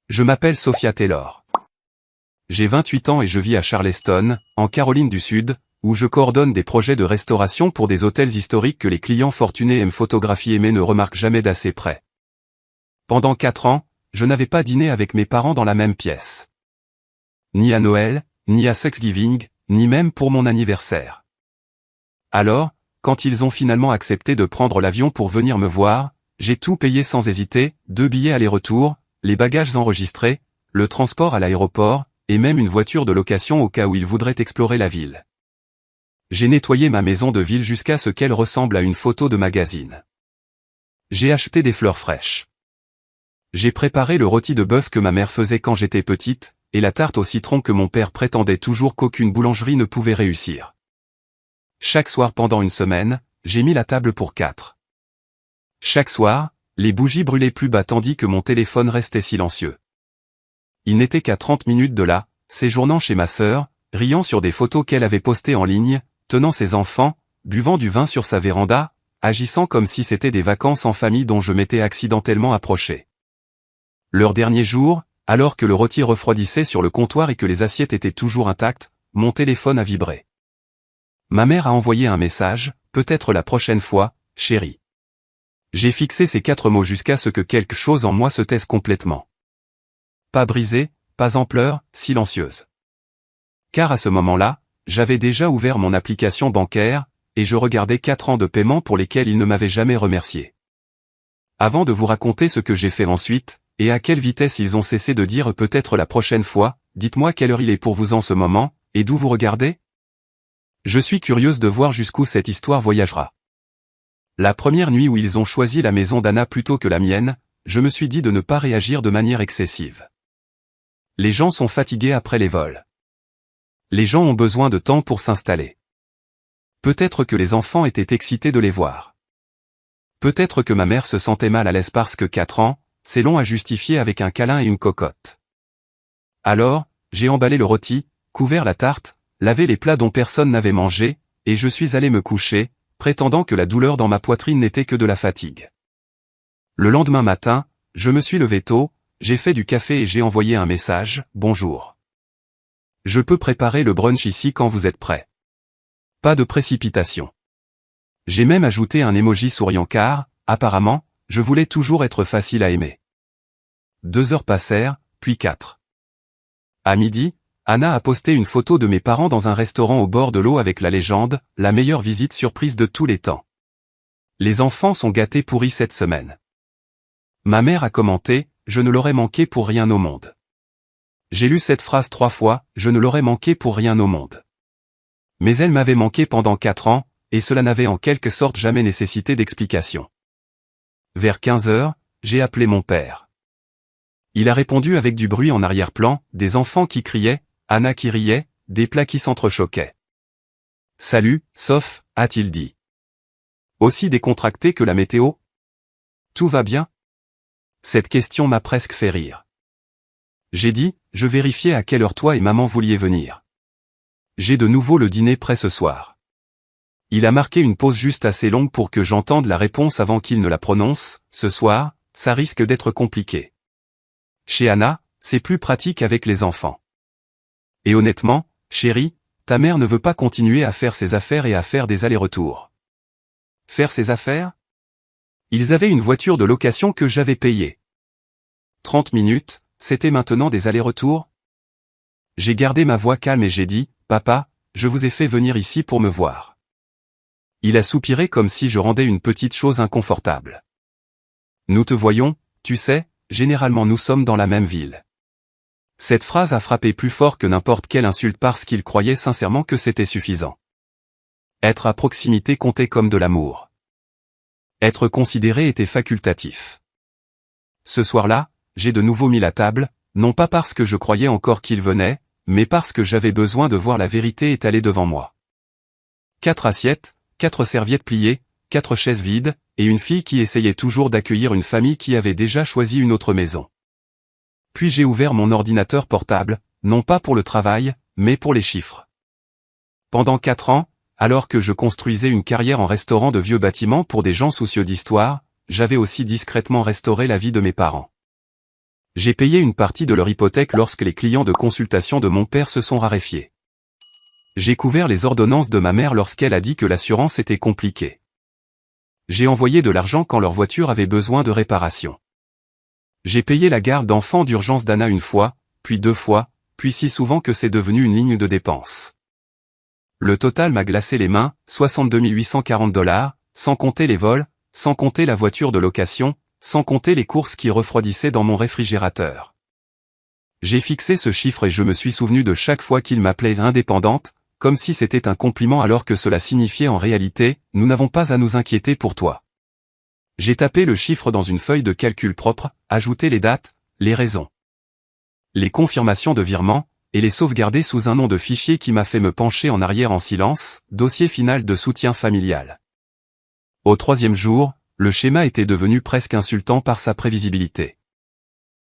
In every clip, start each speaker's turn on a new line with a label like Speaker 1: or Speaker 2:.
Speaker 1: Je m'appelle Sophia Taylor. J'ai 28 ans et je vis à Charleston, en Caroline du Sud, où je coordonne des projets de restauration pour des hôtels historiques que les clients fortunés aiment photographier mais ne remarquent jamais d'assez près. Pendant 4 ans, je n'avais pas dîné avec mes parents dans la même pièce. Ni à Noël, ni à Thanksgiving, ni même pour mon anniversaire. Alors, quand ils ont finalement accepté de prendre l'avion pour venir me voir, j'ai tout payé sans hésiter, 2 billets aller-retour, les bagages enregistrés, le transport à l'aéroport, et même une voiture de location au cas où ils voudraient explorer la ville. J'ai nettoyé ma maison de ville jusqu'à ce qu'elle ressemble à une photo de magazine. J'ai acheté des fleurs fraîches. J'ai préparé le rôti de bœuf que ma mère faisait quand j'étais petite, et la tarte au citron que mon père prétendait toujours qu'aucune boulangerie ne pouvait réussir. Chaque soir pendant une semaine, j'ai mis la table pour 4. Chaque soir, les bougies brûlaient plus bas tandis que mon téléphone restait silencieux. Il n'était qu'à 30 minutes de là, séjournant chez ma sœur, riant sur des photos qu'elle avait postées en ligne, tenant ses enfants, buvant du vin sur sa véranda, agissant comme si c'était des vacances en famille dont je m'étais accidentellement approché. Leur dernier jour, alors que le rôti refroidissait sur le comptoir et que les assiettes étaient toujours intactes, mon téléphone a vibré. Ma mère a envoyé un message, peut-être la prochaine fois, chérie. J'ai fixé ces 4 mots jusqu'à ce que quelque chose en moi se taise complètement. Pas brisée, pas en pleurs, silencieuse. Car à ce moment-là, j'avais déjà ouvert mon application bancaire, et je regardais 4 ans de paiement pour lesquels il ne m'avait jamais remercié. Avant de vous raconter ce que j'ai fait ensuite, et à quelle vitesse ils ont cessé de dire peut-être la prochaine fois, dites-moi quelle heure il est pour vous en ce moment, et d'où vous regardez? Je suis curieuse de voir jusqu'où cette histoire voyagera. La première nuit où ils ont choisi la maison d'Anna plutôt que la mienne, je me suis dit de ne pas réagir de manière excessive. Les gens sont fatigués après les vols. Les gens ont besoin de temps pour s'installer. Peut-être que les enfants étaient excités de les voir. Peut-être que ma mère se sentait mal à l'aise parce que 4 ans, c'est long à justifier avec un câlin et une cocotte. Alors, j'ai emballé le rôti, couvert la tarte, lavé les plats dont personne n'avait mangé, et je suis allé me coucher, prétendant que la douleur dans ma poitrine n'était que de la fatigue. Le lendemain matin, je me suis levé tôt, j'ai fait du café et j'ai envoyé un message, « Bonjour. Je peux préparer le brunch ici quand vous êtes prêts. » Pas de précipitation. J'ai même ajouté un emoji souriant car, apparemment, je voulais toujours être facile à aimer. 2 heures passèrent, puis 4. À midi, Anna a posté une photo de mes parents dans un restaurant au bord de l'eau avec la légende, la meilleure visite surprise de tous les temps. Les enfants sont gâtés pourris cette semaine. Ma mère a commenté, je ne l'aurais manqué pour rien au monde. J'ai lu cette phrase 3 fois, je ne l'aurais manqué pour rien au monde. Mais elle m'avait manqué pendant 4 ans, et cela n'avait en quelque sorte jamais nécessité d'explication. Vers 15 heures, j'ai appelé mon père. Il a répondu avec du bruit en arrière-plan, des enfants qui criaient, Anna qui riait, des plats qui s'entrechoquaient. « Salut, Soph » a-t-il dit. Aussi décontracté que la météo? Tout va bien? Cette question m'a presque fait rire. J'ai dit, je vérifiais à quelle heure toi et maman vouliez venir. J'ai de nouveau le dîner prêt ce soir. Il a marqué une pause juste assez longue pour que j'entende la réponse avant qu'il ne la prononce, ce soir, ça risque d'être compliqué. Chez Anna, c'est plus pratique avec les enfants. Et honnêtement, chérie, ta mère ne veut pas continuer à faire ses affaires et à faire des allers-retours. Faire ses affaires? Ils avaient une voiture de location que j'avais payée. 30 minutes, c'était maintenant des allers-retours? J'ai gardé ma voix calme et j'ai dit, papa, je vous ai fait venir ici pour me voir. Il a soupiré comme si je rendais une petite chose inconfortable. Nous te voyons, tu sais, généralement nous sommes dans la même ville. Cette phrase a frappé plus fort que n'importe quelle insulte parce qu'il croyait sincèrement que c'était suffisant. Être à proximité comptait comme de l'amour. Être considéré était facultatif. Ce soir-là, j'ai de nouveau mis la table, non pas parce que je croyais encore qu'il venait, mais parce que j'avais besoin de voir la vérité étalée devant moi. 4 assiettes, 4 serviettes pliées, 4 chaises vides, et une fille qui essayait toujours d'accueillir une famille qui avait déjà choisi une autre maison. Puis j'ai ouvert mon ordinateur portable, non pas pour le travail, mais pour les chiffres. Pendant 4 ans, alors que je construisais une carrière en restaurant de vieux bâtiments pour des gens soucieux d'histoire, j'avais aussi discrètement restauré la vie de mes parents. J'ai payé une partie de leur hypothèque lorsque les clients de consultation de mon père se sont raréfiés. J'ai couvert les ordonnances de ma mère lorsqu'elle a dit que l'assurance était compliquée. J'ai envoyé de l'argent quand leur voiture avait besoin de réparation. J'ai payé la garde d'enfants d'urgence d'Anna une fois, puis 2 fois, puis si souvent que c'est devenu une ligne de dépenses. Le total m'a glacé les mains, 62 840 $, sans compter les vols, sans compter la voiture de location, sans compter les courses qui refroidissaient dans mon réfrigérateur. J'ai fixé ce chiffre et je me suis souvenu de chaque fois qu'il m'appelait indépendante, comme si c'était un compliment alors que cela signifiait en réalité, nous n'avons pas à nous inquiéter pour toi. J'ai tapé le chiffre dans une feuille de calcul propre, ajouté les dates, les raisons, les confirmations de virement, et les sauvegardé sous un nom de fichier qui m'a fait me pencher en arrière en silence, dossier final de soutien familial. Au 3e jour, le schéma était devenu presque insultant par sa prévisibilité.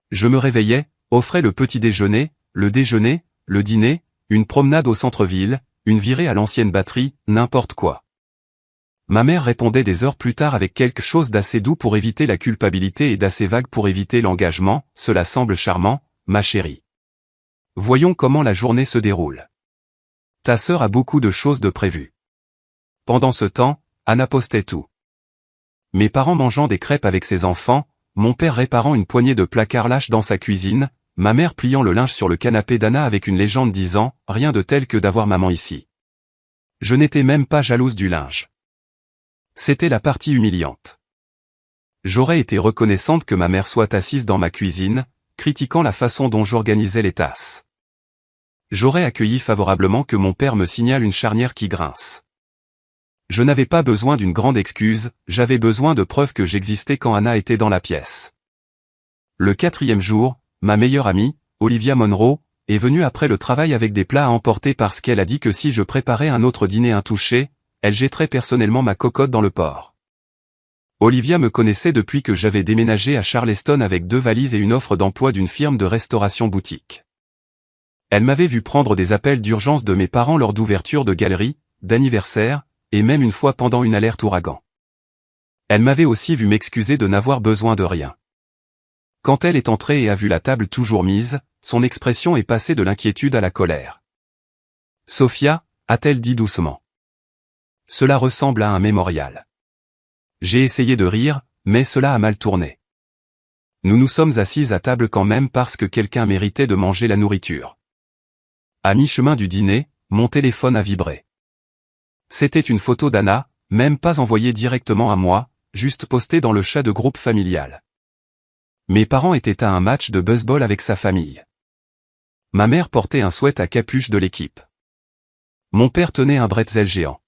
Speaker 1: Je me réveillais, offrais le petit déjeuner, le dîner, une promenade au centre-ville, une virée à l'ancienne batterie, n'importe quoi. Ma mère répondait des heures plus tard avec quelque chose d'assez doux pour éviter la culpabilité et d'assez vague pour éviter l'engagement, cela semble charmant, ma chérie. Voyons comment la journée se déroule. Ta sœur a beaucoup de choses de prévues. Pendant ce temps, Anna postait tout. Mes parents mangeant des crêpes avec ses enfants, mon père réparant une poignée de placards lâches dans sa cuisine, ma mère pliant le linge sur le canapé d'Anna avec une légende disant « Rien de tel que d'avoir maman ici ». Je n'étais même pas jalouse du linge. C'était la partie humiliante. J'aurais été reconnaissante que ma mère soit assise dans ma cuisine, critiquant la façon dont j'organisais les tasses. J'aurais accueilli favorablement que mon père me signale une charnière qui grince. Je n'avais pas besoin d'une grande excuse, j'avais besoin de preuves que j'existais quand Anna était dans la pièce. Le 4e jour, ma meilleure amie, Olivia Monroe, est venue après le travail avec des plats à emporter parce qu'elle a dit que si je préparais un autre dîner intouché, elle jetterait personnellement ma cocotte dans le porc. Olivia me connaissait depuis que j'avais déménagé à Charleston avec 2 valises et une offre d'emploi d'une firme de restauration boutique. Elle m'avait vu prendre des appels d'urgence de mes parents lors d'ouverture de galeries, d'anniversaires, et même une fois pendant une alerte ouragan. Elle m'avait aussi vu m'excuser de n'avoir besoin de rien. Quand elle est entrée et a vu la table toujours mise, son expression est passée de l'inquiétude à la colère. « Sophia » a-t-elle dit doucement. Cela ressemble à un mémorial. J'ai essayé de rire, mais cela a mal tourné. Nous nous sommes assises à table quand même parce que quelqu'un méritait de manger la nourriture. À mi-chemin du dîner, mon téléphone a vibré. C'était une photo d'Anna, même pas envoyée directement à moi, juste postée dans le chat de groupe familial. Mes parents étaient à un match de baseball avec sa famille. Ma mère portait un sweat à capuche de l'équipe. Mon père tenait un bretzel géant.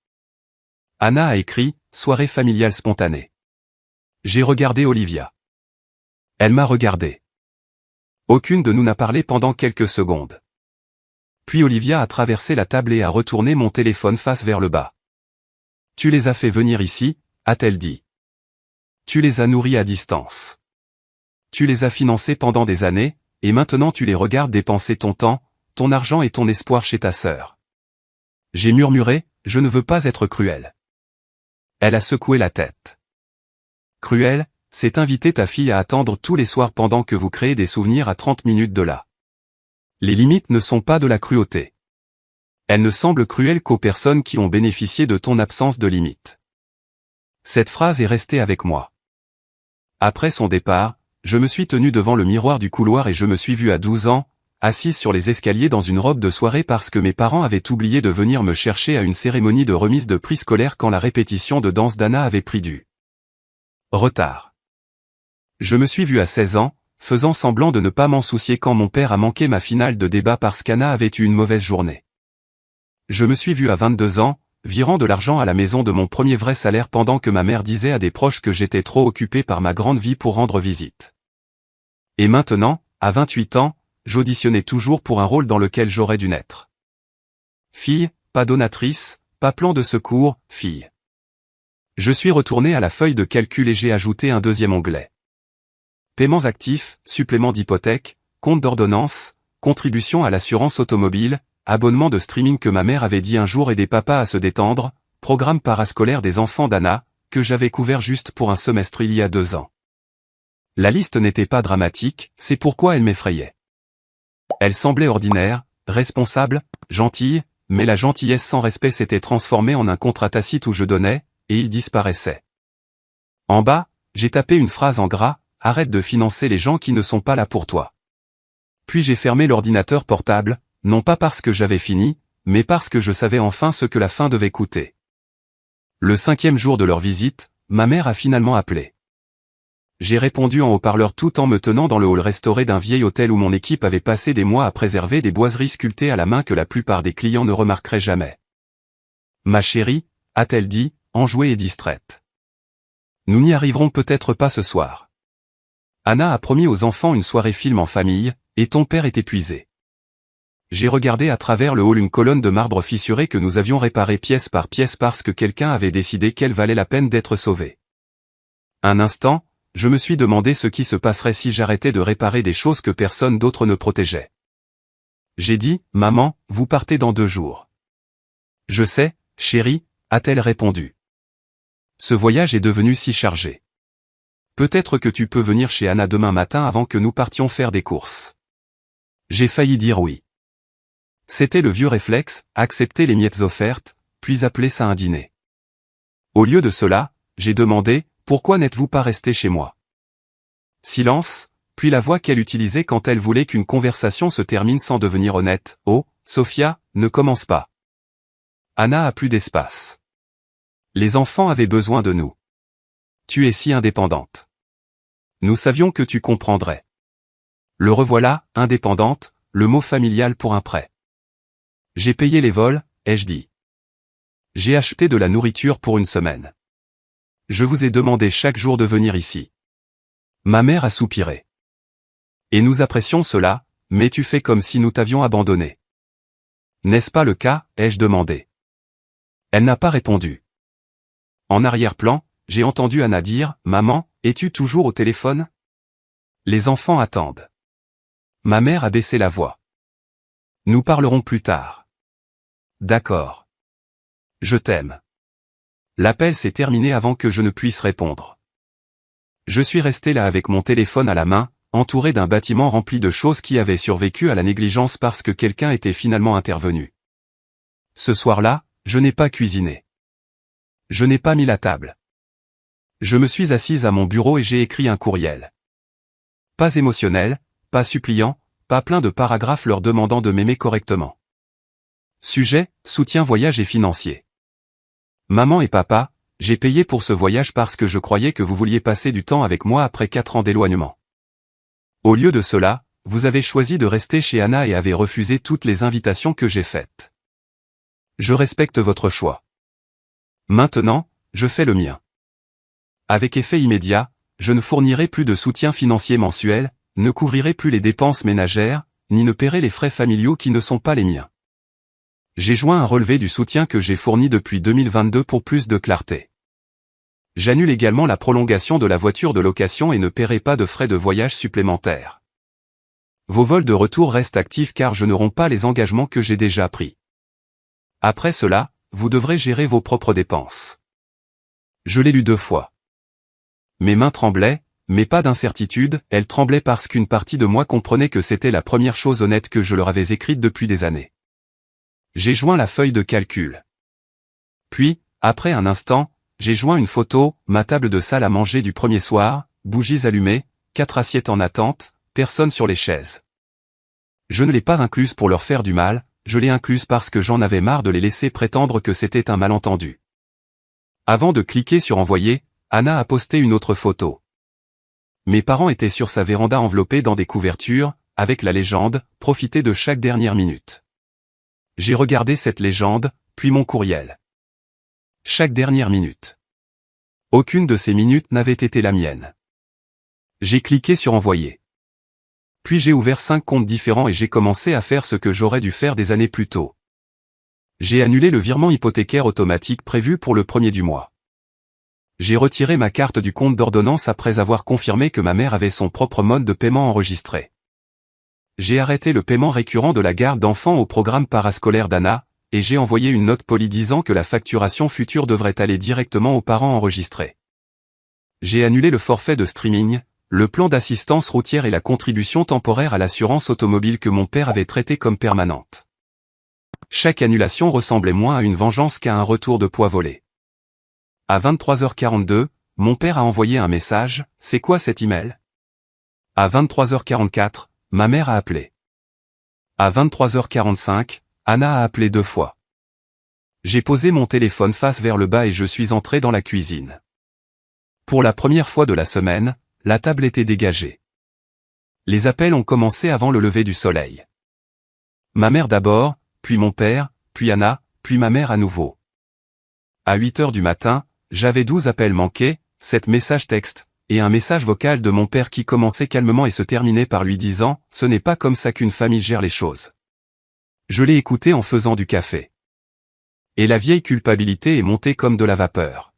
Speaker 1: Anna a écrit « Soirée familiale spontanée ». J'ai regardé Olivia. Elle m'a regardé. Aucune de nous n'a parlé pendant quelques secondes. Puis Olivia a traversé la table et a retourné mon téléphone face vers le bas. « Tu les as fait venir ici » a-t-elle dit. « Tu les as nourris à distance. Tu les as financés pendant des années, et maintenant tu les regardes dépenser ton temps, ton argent et ton espoir chez ta sœur. » J'ai murmuré « Je ne veux pas être cruel. » Elle a secoué la tête. Cruel, c'est inviter ta fille à attendre tous les soirs pendant que vous créez des souvenirs à 30 minutes de là. Les limites ne sont pas de la cruauté. Elles ne semblent cruelles qu'aux personnes qui ont bénéficié de ton absence de limites. Cette phrase est restée avec moi. Après son départ, je me suis tenu devant le miroir du couloir et je me suis vu à 12 ans, assise sur les escaliers dans une robe de soirée parce que mes parents avaient oublié de venir me chercher à une cérémonie de remise de prix scolaire quand la répétition de danse d'Anna avait pris du retard. Je me suis vu à 16 ans, faisant semblant de ne pas m'en soucier quand mon père a manqué ma finale de débat parce qu'Anna avait eu une mauvaise journée. Je me suis vu à 22 ans, virant de l'argent à la maison de mon premier vrai salaire pendant que ma mère disait à des proches que j'étais trop occupé par ma grande vie pour rendre visite. Et maintenant, à 28 ans, j'auditionnais toujours pour un rôle dans lequel j'aurais dû naître. Fille, pas donatrice, pas plan de secours, fille. Je suis retourné à la feuille de calcul et j'ai ajouté un 2e onglet. Paiements actifs, supplément d'hypothèque, compte d'ordonnance, contribution à l'assurance automobile, abonnement de streaming que ma mère avait dit un jour aider papa à se détendre, programme parascolaire des enfants d'Anna, que j'avais couvert juste pour un semestre il y a 2 ans. La liste n'était pas dramatique, c'est pourquoi elle m'effrayait. Elle semblait ordinaire, responsable, gentille, mais la gentillesse sans respect s'était transformée en un contrat tacite où je donnais, et il disparaissait. En bas, j'ai tapé une phrase en gras, arrête de financer les gens qui ne sont pas là pour toi. Puis j'ai fermé l'ordinateur portable, non pas parce que j'avais fini, mais parce que je savais enfin ce que la fin devait coûter. Le 5e jour de leur visite, ma mère a finalement appelé. J'ai répondu en haut-parleur tout en me tenant dans le hall restauré d'un vieil hôtel où mon équipe avait passé des mois à préserver des boiseries sculptées à la main que la plupart des clients ne remarqueraient jamais. Ma chérie, a-t-elle dit, enjouée et distraite. Nous n'y arriverons peut-être pas ce soir. Anna a promis aux enfants une soirée film en famille, et ton père est épuisé. J'ai regardé à travers le hall une colonne de marbre fissurée que nous avions réparée pièce par pièce parce que quelqu'un avait décidé qu'elle valait la peine d'être sauvée. Un instant, je me suis demandé ce qui se passerait si j'arrêtais de réparer des choses que personne d'autre ne protégeait. J'ai dit, maman, vous partez dans 2 jours. Je sais, chérie, a-t-elle répondu. Ce voyage est devenu si chargé. Peut-être que tu peux venir chez Anna demain matin avant que nous partions faire des courses. J'ai failli dire oui. C'était le vieux réflexe, accepter les miettes offertes, puis appeler ça un dîner. Au lieu de cela, j'ai demandé, pourquoi n'êtes-vous pas resté chez moi? Silence, puis la voix qu'elle utilisait quand elle voulait qu'une conversation se termine sans devenir honnête. Oh, Sophia, ne commence pas. Anna a plus d'espace. Les enfants avaient besoin de nous. Tu es si indépendante. Nous savions que tu comprendrais. Le revoilà, indépendante, le mot familial pour un prêt. J'ai payé les vols, ai-je dit. J'ai acheté de la nourriture pour 1 semaine. Je vous ai demandé chaque jour de venir ici. Ma mère a soupiré. Et nous apprécions cela, mais tu fais comme si nous t'avions abandonné. N'est-ce pas le cas, ai-je demandé. Elle n'a pas répondu. En arrière-plan, j'ai entendu Anna dire, maman, es-tu toujours au téléphone? Les enfants attendent. Ma mère a baissé la voix. Nous parlerons plus tard. D'accord. Je t'aime. L'appel s'est terminé avant que je ne puisse répondre. Je suis resté là avec mon téléphone à la main, entouré d'un bâtiment rempli de choses qui avaient survécu à la négligence parce que quelqu'un était finalement intervenu. Ce soir-là, je n'ai pas cuisiné. Je n'ai pas mis la table. Je me suis assise à mon bureau et j'ai écrit un courriel. Pas émotionnel, pas suppliant, pas plein de paragraphes leur demandant de m'aimer correctement. Sujet, soutien voyage et financier. Maman et papa, j'ai payé pour ce voyage parce que je croyais que vous vouliez passer du temps avec moi après 4 ans d'éloignement. Au lieu de cela, vous avez choisi de rester chez Anna et avez refusé toutes les invitations que j'ai faites. Je respecte votre choix. Maintenant, je fais le mien. Avec effet immédiat, je ne fournirai plus de soutien financier mensuel, ne couvrirai plus les dépenses ménagères, ni ne paierai les frais familiaux qui ne sont pas les miens. J'ai joint un relevé du soutien que j'ai fourni depuis 2022 pour plus de clarté. J'annule également la prolongation de la voiture de location et ne paierai pas de frais de voyage supplémentaires. Vos vols de retour restent actifs car je ne romps pas les engagements que j'ai déjà pris. Après cela, vous devrez gérer vos propres dépenses. Je l'ai lu 2 fois. Mes mains tremblaient, mais pas d'incertitude, elles tremblaient parce qu'une partie de moi comprenait que c'était la première chose honnête que je leur avais écrite depuis des années. J'ai joint la feuille de calcul. Puis, après un instant, j'ai joint une photo, ma table de salle à manger du premier soir, bougies allumées, 4 assiettes en attente, personne sur les chaises. Je ne l'ai pas incluse pour leur faire du mal, je l'ai incluse parce que j'en avais marre de les laisser prétendre que c'était un malentendu. Avant de cliquer sur envoyer, Anna a posté une autre photo. Mes parents étaient sur sa véranda enveloppés dans des couvertures, avec la légende « Profitez de chaque dernière minute ». J'ai regardé cette légende, puis mon courriel. Chaque dernière minute. Aucune de ces minutes n'avait été la mienne. J'ai cliqué sur envoyer. Puis j'ai ouvert 5 comptes différents et j'ai commencé à faire ce que j'aurais dû faire des années plus tôt. J'ai annulé le virement hypothécaire automatique prévu pour le 1er du mois. J'ai retiré ma carte du compte d'ordonnance après avoir confirmé que ma mère avait son propre mode de paiement enregistré. J'ai arrêté le paiement récurrent de la garde d'enfants au programme parascolaire d'Anna, et j'ai envoyé une note polie disant que la facturation future devrait aller directement aux parents enregistrés. J'ai annulé le forfait de streaming, le plan d'assistance routière et la contribution temporaire à l'assurance automobile que mon père avait traité comme permanente. Chaque annulation ressemblait moins à une vengeance qu'à un retour de poids volé. À 23h42, mon père a envoyé un message, « C'est quoi cet email ?» À 23h44, ma mère a appelé. À 23h45, Anna a appelé 2 fois. J'ai posé mon téléphone face vers le bas et je suis entré dans la cuisine. Pour la première fois de la semaine, la table était dégagée. Les appels ont commencé avant le lever du soleil. Ma mère d'abord, puis mon père, puis Anna, puis ma mère à nouveau. À 8h du matin, j'avais 12 appels manqués, 7 messages textes, et un message vocal de mon père qui commençait calmement et se terminait par lui disant « Ce n'est pas comme ça qu'une famille gère les choses ». Je l'ai écouté en faisant du café. Et la vieille culpabilité est montée comme de la vapeur.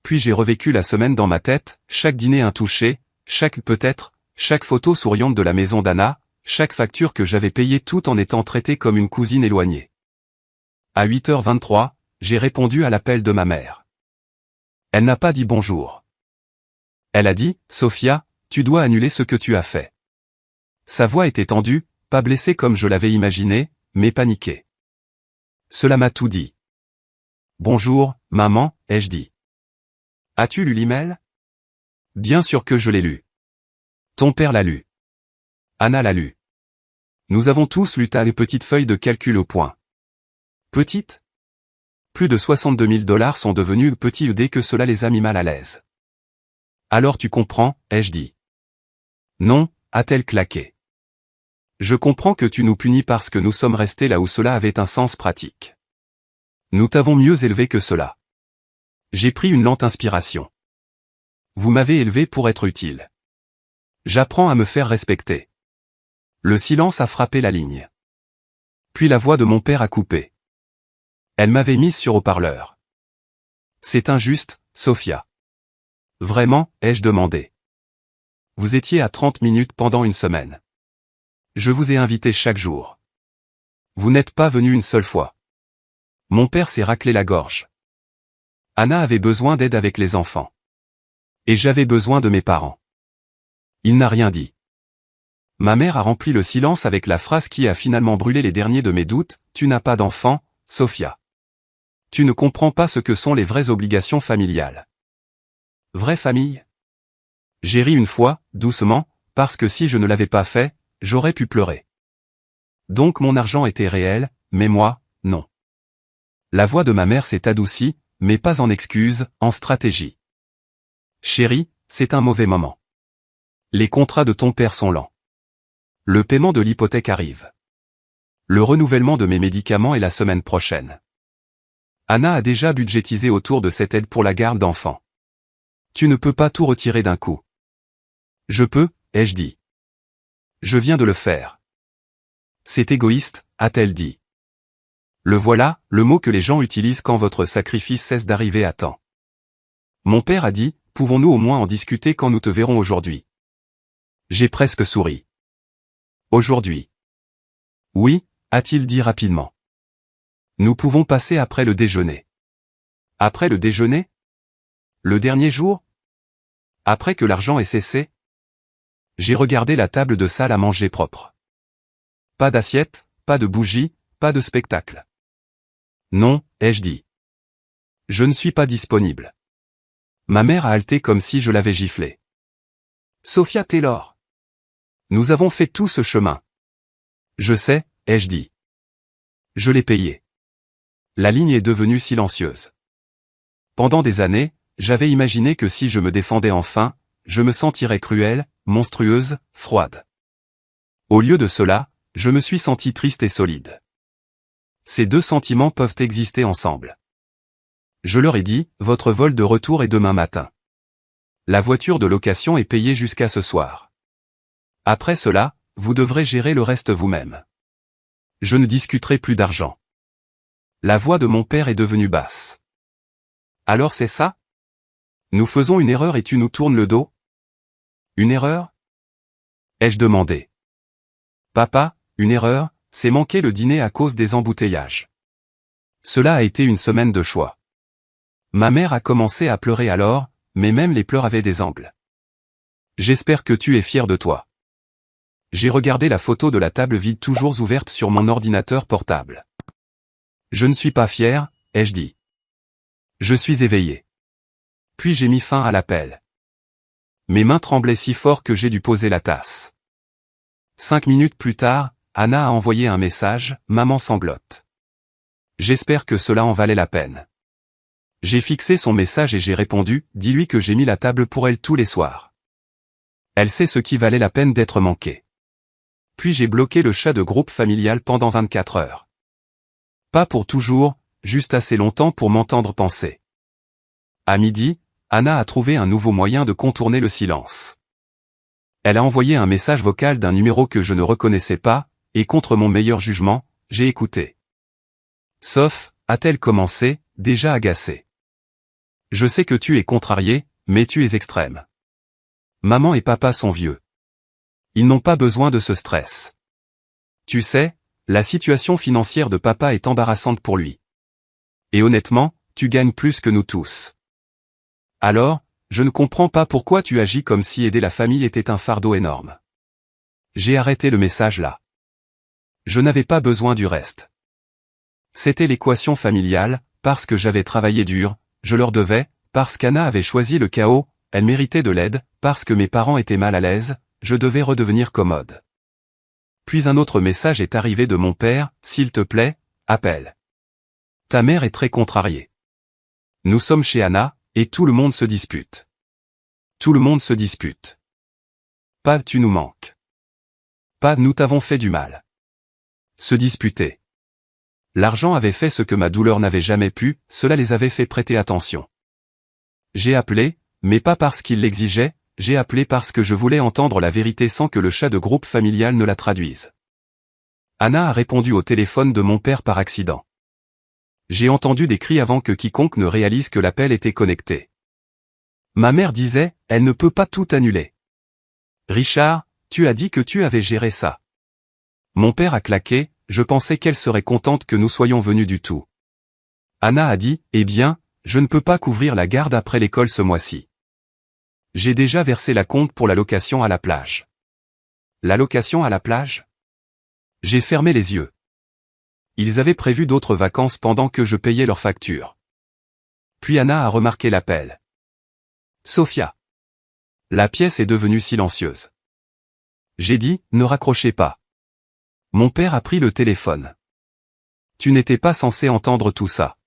Speaker 1: Puis j'ai revécu la semaine dans ma tête, chaque dîner un toucher, chaque peut-être, chaque photo souriante de la maison d'Anna, chaque facture que j'avais payée tout en étant traitée comme une cousine éloignée. À 8h23, j'ai répondu à l'appel de ma mère. Elle n'a pas dit bonjour. Elle a dit, « Sophia, tu dois annuler ce que tu as fait. » Sa voix était tendue, pas blessée comme je l'avais imaginé, mais paniquée. Cela m'a tout dit. « Bonjour, maman, ai-je dit. As-tu lu l'email ? » Bien sûr que je l'ai lu. Ton père l'a lu. Anna l'a lu. Nous avons tous lu ta petite feuille de calcul au point. Petite ? Plus de 62 000 $ sont devenus petits dès que cela les a mis mal à l'aise. Alors tu comprends, ai-je dit. Non, a-t-elle claqué. Je comprends que tu nous punis parce que nous sommes restés là où cela avait un sens pratique. Nous t'avons mieux élevé que cela. J'ai pris une lente inspiration. Vous m'avez élevé pour être utile. J'apprends à me faire respecter. Le silence a frappé la ligne. Puis la voix de mon père a coupé. Elle m'avait mise sur haut-parleur. C'est injuste, Sophia. Vraiment, ai-je demandé. Vous étiez à 30 minutes pendant une semaine. Je vous ai invité chaque jour. Vous n'êtes pas venu une seule fois. Mon père s'est raclé la gorge. Anna avait besoin d'aide avec les enfants. Et j'avais besoin de mes parents. Il n'a rien dit. Ma mère a rempli le silence avec la phrase qui a finalement brûlé les derniers de mes doutes, « Tu n'as pas d'enfant, Sophia. Tu ne comprends pas ce que sont les vraies obligations familiales. » Vraie famille ? J'ai ri une fois, doucement, parce que si je ne l'avais pas fait, j'aurais pu pleurer. Donc mon argent était réel, mais moi, non. La voix de ma mère s'est adoucie, mais pas en excuse, en stratégie. Chérie, c'est un mauvais moment. Les contrats de ton père sont lents. Le paiement de l'hypothèque arrive. Le renouvellement de mes médicaments est la semaine prochaine. Anna a déjà budgétisé autour de cette aide pour la garde d'enfants. Tu ne peux pas tout retirer d'un coup. Je peux, ai-je dit. Je viens de le faire. C'est égoïste, a-t-elle dit. Le voilà, le mot que les gens utilisent quand votre sacrifice cesse d'arriver à temps. Mon père a dit, pouvons-nous au moins en discuter quand nous te verrons aujourd'hui? J'ai presque souri. Aujourd'hui. Oui, a-t-il dit rapidement. Nous pouvons passer après le déjeuner. Après le déjeuner? Le dernier jour? Après que l'argent ait cessé? J'ai regardé la table de salle à manger propre. Pas d'assiette, pas de bougie, pas de spectacle. Non, ai-je dit. Je ne suis pas disponible. Ma mère a halté comme si je l'avais giflée. Sophia Taylor. Nous avons fait tout ce chemin. Je sais, ai-je dit. Je l'ai payé. La ligne est devenue silencieuse. Pendant des années, j'avais imaginé que si je me défendais enfin, je me sentirais cruelle, monstrueuse, froide. Au lieu de cela, je me suis senti triste et solide. Ces deux sentiments peuvent exister ensemble. Je leur ai dit, votre vol de retour est demain matin. La voiture de location est payée jusqu'à ce soir. Après cela, vous devrez gérer le reste vous-même. Je ne discuterai plus d'argent. La voix de mon père est devenue basse. Alors c'est ça? Nous faisons une erreur et tu nous tournes le dos? Une erreur? Ai-je demandé. Papa, une erreur, c'est manquer le dîner à cause des embouteillages. Cela a été une semaine de choix. Ma mère a commencé à pleurer alors, mais même les pleurs avaient des angles. J'espère que tu es fier de toi. J'ai regardé la photo de la table vide toujours ouverte sur mon ordinateur portable. Je ne suis pas fier, ai-je dit. Je suis éveillé. Puis j'ai mis fin à l'appel. Mes mains tremblaient si fort que j'ai dû poser la tasse. 5 minutes plus tard, Anna a envoyé un message, « Maman sanglote. J'espère que cela en valait la peine. » J'ai fixé son message et j'ai répondu, « Dis-lui que j'ai mis la table pour elle tous les soirs. Elle sait ce qui valait la peine d'être manqué. » Puis j'ai bloqué le chat de groupe familial pendant 24 heures. Pas pour toujours, juste assez longtemps pour m'entendre penser. À midi, Anna a trouvé un nouveau moyen de contourner le silence. Elle a envoyé un message vocal d'un numéro que je ne reconnaissais pas, et contre mon meilleur jugement, j'ai écouté. Sauf, a-t-elle commencé, déjà agacée. Je sais que tu es contrarié, mais tu es extrême. Maman et papa sont vieux. Ils n'ont pas besoin de ce stress. Tu sais, la situation financière de papa est embarrassante pour lui. Et honnêtement, tu gagnes plus que nous tous. Alors, je ne comprends pas pourquoi tu agis comme si aider la famille était un fardeau énorme. J'ai arrêté le message là. Je n'avais pas besoin du reste. C'était l'équation familiale, parce que j'avais travaillé dur, je leur devais, parce qu'Anna avait choisi le chaos, elle méritait de l'aide, parce que mes parents étaient mal à l'aise, je devais redevenir commode. Puis un autre message est arrivé de mon père, « S'il te plaît, appelle. Ta mère est très contrariée. Nous sommes chez Anna, et tout le monde se dispute. Tout le monde se dispute. Pas tu nous manques. Pas nous t'avons fait du mal. Se disputer. L'argent avait fait ce que ma douleur n'avait jamais pu, cela les avait fait prêter attention. J'ai appelé, mais pas parce qu'il l'exigeait, j'ai appelé parce que je voulais entendre la vérité sans que le chat de groupe familial ne la traduise. Anna a répondu au téléphone de mon père par accident. J'ai entendu des cris avant que quiconque ne réalise que l'appel était connecté. Ma mère disait, elle ne peut pas tout annuler. Richard, tu as dit que tu avais géré ça. Mon père a claqué, je pensais qu'elle serait contente que nous soyons venus du tout. Anna a dit, eh bien, je ne peux pas couvrir la garde après l'école ce mois-ci. J'ai déjà versé la compte pour la location à la plage. La location à la plage? J'ai fermé les yeux. Ils avaient prévu d'autres vacances pendant que je payais leurs factures. Puis Anna a remarqué l'appel. Sophia. La pièce est devenue silencieuse. J'ai dit, ne raccrochez pas. Mon père a pris le téléphone. Tu n'étais pas censé entendre tout ça.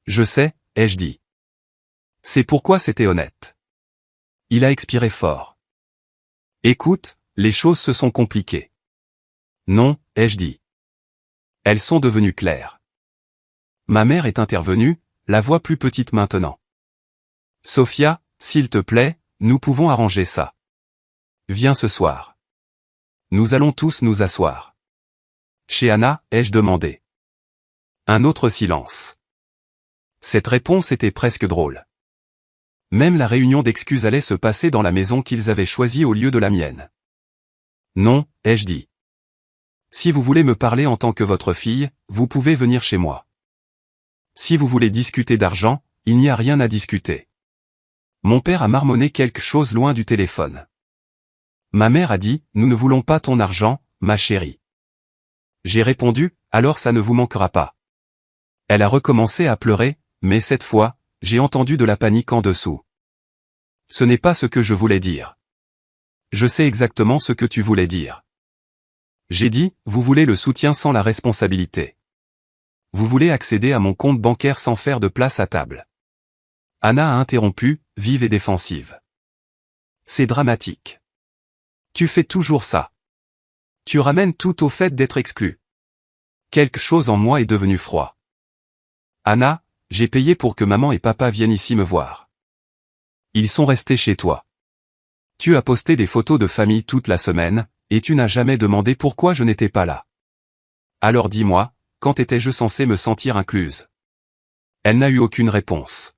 Speaker 1: Je sais, ai-je dit. C'est pourquoi c'était honnête. Il a expiré fort. Écoute, les choses se sont compliquées. Non, ai-je dit. Elles sont devenues claires. Ma mère est intervenue, la voix plus petite maintenant. Sophia, s'il te plaît, nous pouvons arranger ça. Viens ce soir. Nous allons tous nous asseoir. Chez Anna, ai-je demandé. Un autre silence. Cette réponse était presque drôle. Même la réunion d'excuses allait se passer dans la maison qu'ils avaient choisie au lieu de la mienne. Non, ai-je dit. Si vous voulez me parler en tant que votre fille, vous pouvez venir chez moi. Si vous voulez discuter d'argent, il n'y a rien à discuter. Mon père a marmonné quelque chose loin du téléphone. Ma mère a dit, nous ne voulons pas ton argent, ma chérie. J'ai répondu, alors ça ne vous manquera pas. Elle a recommencé à pleurer, mais cette fois, j'ai entendu de la panique en dessous. Ce n'est pas ce que je voulais dire. Je sais exactement ce que tu voulais dire. J'ai dit, vous voulez le soutien sans la responsabilité. Vous voulez accéder à mon compte bancaire sans faire de place à table. Anna a interrompu, vive et défensive. C'est dramatique. Tu fais toujours ça. Tu ramènes tout au fait d'être exclu. Quelque chose en moi est devenu froid. Anna, j'ai payé pour que maman et papa viennent ici me voir. Ils sont restés chez toi. Tu as posté des photos de famille toute la semaine, et tu n'as jamais demandé pourquoi je n'étais pas là. Alors dis-moi, quand étais-je censé me sentir incluse? Elle n'a eu aucune réponse.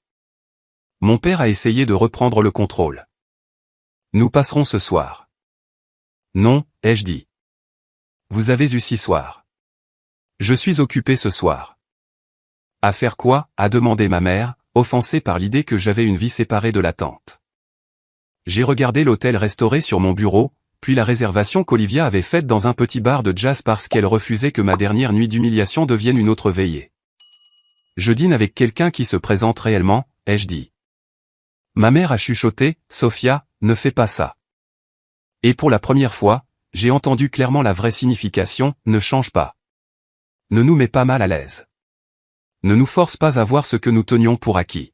Speaker 1: Mon père a essayé de reprendre le contrôle. Nous passerons ce soir. Non, ai-je dit. Vous avez eu 6 soirs. Je suis occupé ce soir. À faire quoi? A demandé ma mère, offensée par l'idée que j'avais une vie séparée de la tante. J'ai regardé l'hôtel restauré sur mon bureau, puis la réservation qu'Olivia avait faite dans un petit bar de jazz parce qu'elle refusait que ma dernière nuit d'humiliation devienne une autre veillée. Je dîne avec quelqu'un qui se présente réellement, ai-je dit. Ma mère a chuchoté, Sophia, ne fais pas ça. Et pour la première fois, j'ai entendu clairement la vraie signification, ne change pas. Ne nous mets pas mal à l'aise. Ne nous force pas à voir ce que nous tenions pour acquis.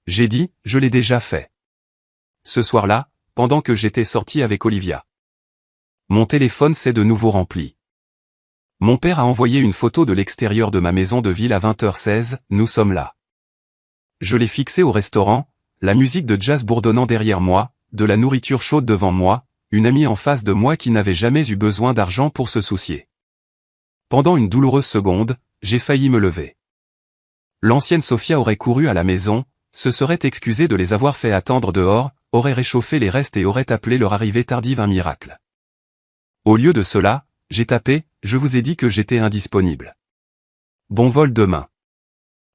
Speaker 1: J'ai dit, je l'ai déjà fait. Ce soir-là, pendant que j'étais sorti avec Olivia. Mon téléphone s'est de nouveau rempli. Mon père a envoyé une photo de l'extérieur de ma maison de ville à 20h16, nous sommes là. Je l'ai fixé au restaurant, la musique de jazz bourdonnant derrière moi, de la nourriture chaude devant moi, une amie en face de moi qui n'avait jamais eu besoin d'argent pour se soucier. Pendant une douloureuse seconde, j'ai failli me lever. L'ancienne Sophia aurait couru à la maison, se serait excusée de les avoir fait attendre dehors, aurait réchauffé les restes et aurait appelé leur arrivée tardive un miracle. Au lieu de cela, j'ai tapé, je vous ai dit que j'étais indisponible. Bon vol demain.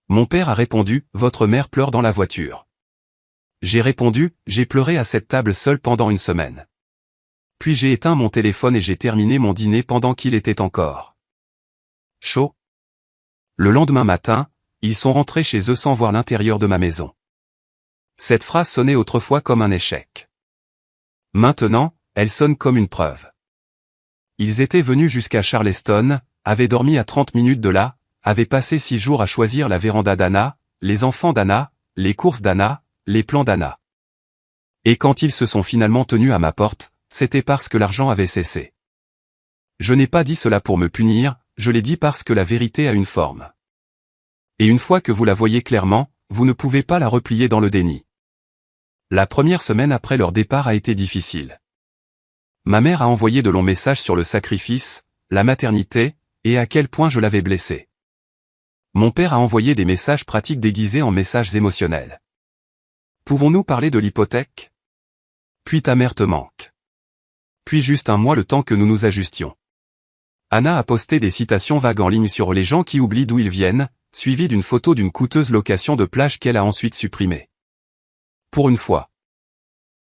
Speaker 1: Mon père a répondu, votre mère pleure dans la voiture. J'ai répondu, j'ai pleuré à cette table seule pendant une semaine. Puis j'ai éteint mon téléphone et j'ai terminé mon dîner pendant qu'il était encore chaud. Le lendemain matin, ils sont rentrés chez eux sans voir l'intérieur de ma maison. Cette phrase sonnait autrefois comme un échec. Maintenant, elle sonne comme une preuve. Ils étaient venus jusqu'à Charleston, avaient dormi à 30 minutes de là, avaient passé 6 jours à choisir la véranda d'Anna, les enfants d'Anna, les courses d'Anna, les plans d'Anna. Et quand ils se sont finalement tenus à ma porte, c'était parce que l'argent avait cessé. Je n'ai pas dit cela pour me punir, je l'ai dit parce que la vérité a une forme. Et une fois que vous la voyez clairement, vous ne pouvez pas la replier dans le déni. La première semaine après leur départ a été difficile. Ma mère a envoyé de longs messages sur le sacrifice, la maternité, et à quel point je l'avais blessée. Mon père a envoyé des messages pratiques déguisés en messages émotionnels. Pouvons-nous parler de l'hypothèque? Puis ta mère te manque. Puis juste un mois le temps que nous nous ajustions. Anna a posté des citations vagues en ligne sur les gens qui oublient d'où ils viennent, suivies d'une photo d'une coûteuse location de plage qu'elle a ensuite supprimée. Pour une fois.